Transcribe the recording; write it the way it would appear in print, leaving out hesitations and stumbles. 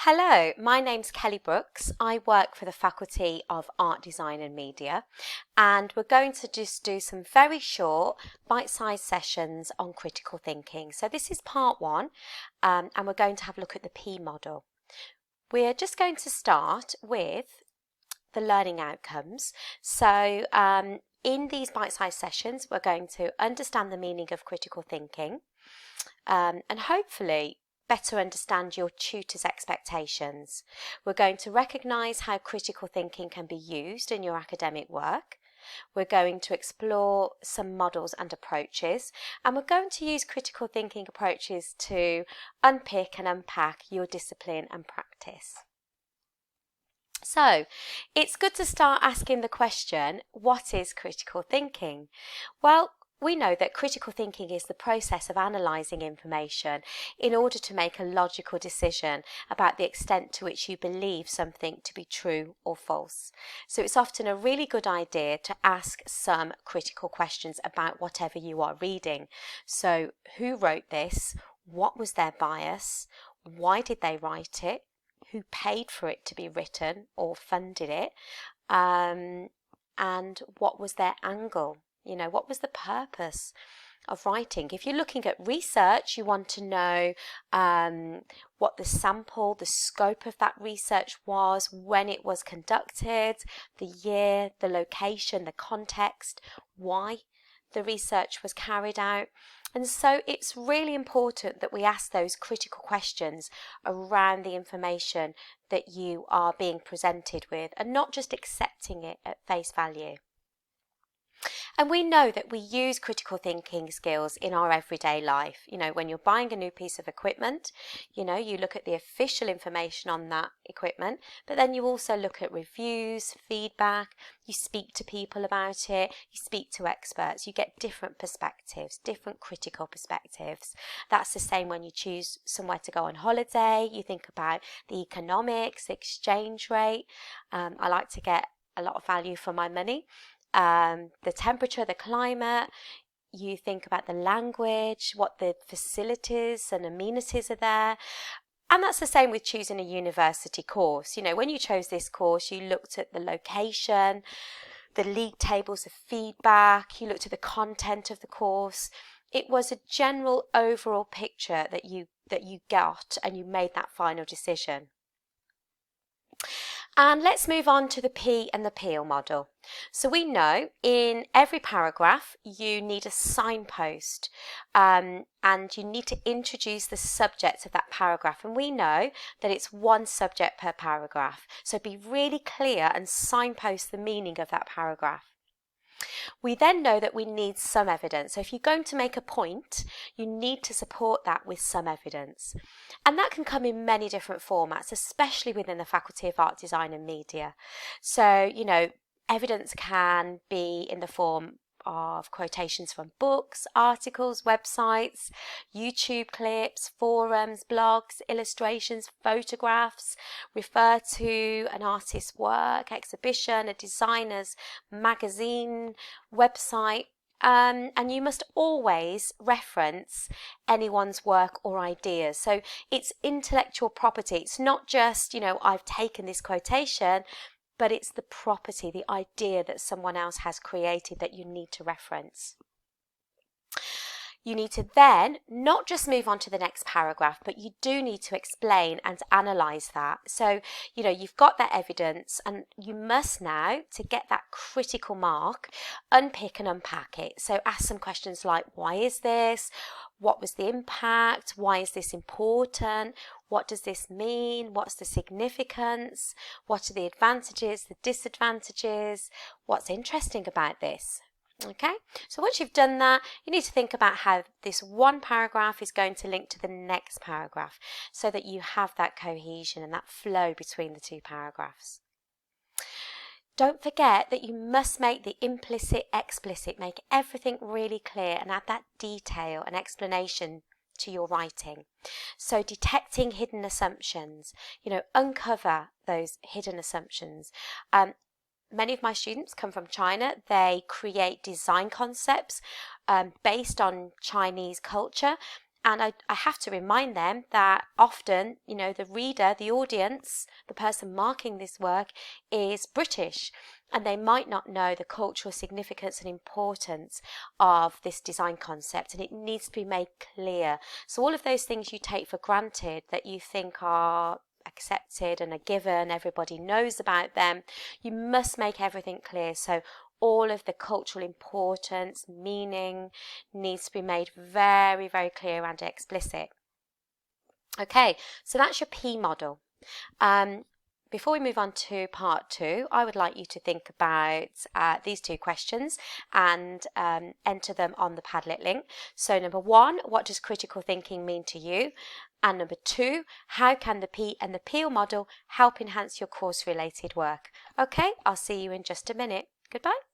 Hello, my name's Kelly Brooks. I work for the Faculty of Art, Design and Media, and we're going to just do some very short, bite-sized sessions on critical thinking. So this is part one, and we're going to have a look at the P model. We're just going to start with the learning outcomes. So in these bite-sized sessions, we're going to understand the meaning of critical thinking, and hopefully better understand your tutor's expectations. We're going to recognise how critical thinking can be used in your academic work. We're going to explore some models and approaches, and we're going to use critical thinking approaches to unpick and unpack your discipline and practice. So, it's good to start asking the question, what is critical thinking? Well, we know that critical thinking is the process of analysing information in order to make a logical decision about the extent to which you believe something to be true or false. So it's often a really good idea to ask some critical questions about whatever you are reading. So who wrote this? What was their bias? Why did they write it? Who paid for it to be written or funded it? And what was their angle? You know, what was the purpose of writing? If you're looking at research, you want to know what the sample, the scope of that research was, when it was conducted, the year, the location, the context, why the research was carried out. And so it's really important that we ask those critical questions around the information that you are being presented with and not just accepting it at face value. And we know that we use critical thinking skills in our everyday life. You know, when you're buying a new piece of equipment, you know, you look at the official information on that equipment, but then you also look at reviews, feedback, you speak to people about it, you speak to experts, you get different perspectives, different critical perspectives. That's the same when you choose somewhere to go on holiday, you think about the economics, the exchange rate. I like to get a lot of value for my money. The temperature, the climate, you think about the language, what the facilities and amenities are there. And that's the same with choosing a university course. You know, when you chose this course, you looked at the location, the league tables of feedback, you looked at the content of the course. It was a general overall picture that you got, and you made that final decision. And let's move on to the P and the Peel model. So we know in every paragraph you need a signpost, and you need to introduce the subject of that paragraph. And we know that it's one subject per paragraph. So be really clear and signpost the meaning of that paragraph. We then know that we need some evidence. So if you're going to make a point, you need to support that with some evidence. And that can come in many different formats, especially within the Faculty of Art, Design and Media. So, you know, evidence can be in the form of quotations from books, articles, websites, YouTube clips, forums, blogs, illustrations, photographs, refer to an artist's work, exhibition, a designer's magazine, website, and you must always reference anyone's work or ideas. So it's intellectual property. It's not just, you know, I've taken this quotation, but it's the property, the idea that someone else has created that you need to reference. You need to then not just move on to the next paragraph, but you do need to explain and analyse that. So, you know, you've got that evidence and you must now, to get that critical mark, unpick and unpack it. So ask some questions like, why is this? What was the impact? Why is this important? What does this mean? What's the significance? What are the advantages, the disadvantages? What's interesting about this? Okay, so once you've done that, you need to think about how this one paragraph is going to link to the next paragraph so that you have that cohesion and that flow between the two paragraphs. Don't forget that you must make the implicit explicit, make everything really clear and add that detail and explanation to your writing. So detecting hidden assumptions, you know, uncover those hidden assumptions. Many of my students come from China. They create design concepts based on Chinese culture, And I have to remind them that often, the reader, the audience, the person marking this work is British, and they might not know the cultural significance and importance of this design concept, and it needs to be made clear. So all of those things you take for granted that you think are accepted and a given, everybody knows about them, you must make everything clear. So all of the cultural importance, meaning needs to be made very, very clear and explicit. Okay, so that's your P model. Before we move on to part 2, I would like you to think about these 2 questions and enter them on the Padlet link. So number 1, what does critical thinking mean to you? And number 2, how can the P and the PEAL model help enhance your course-related work? Okay, I'll see you in just a minute. Goodbye.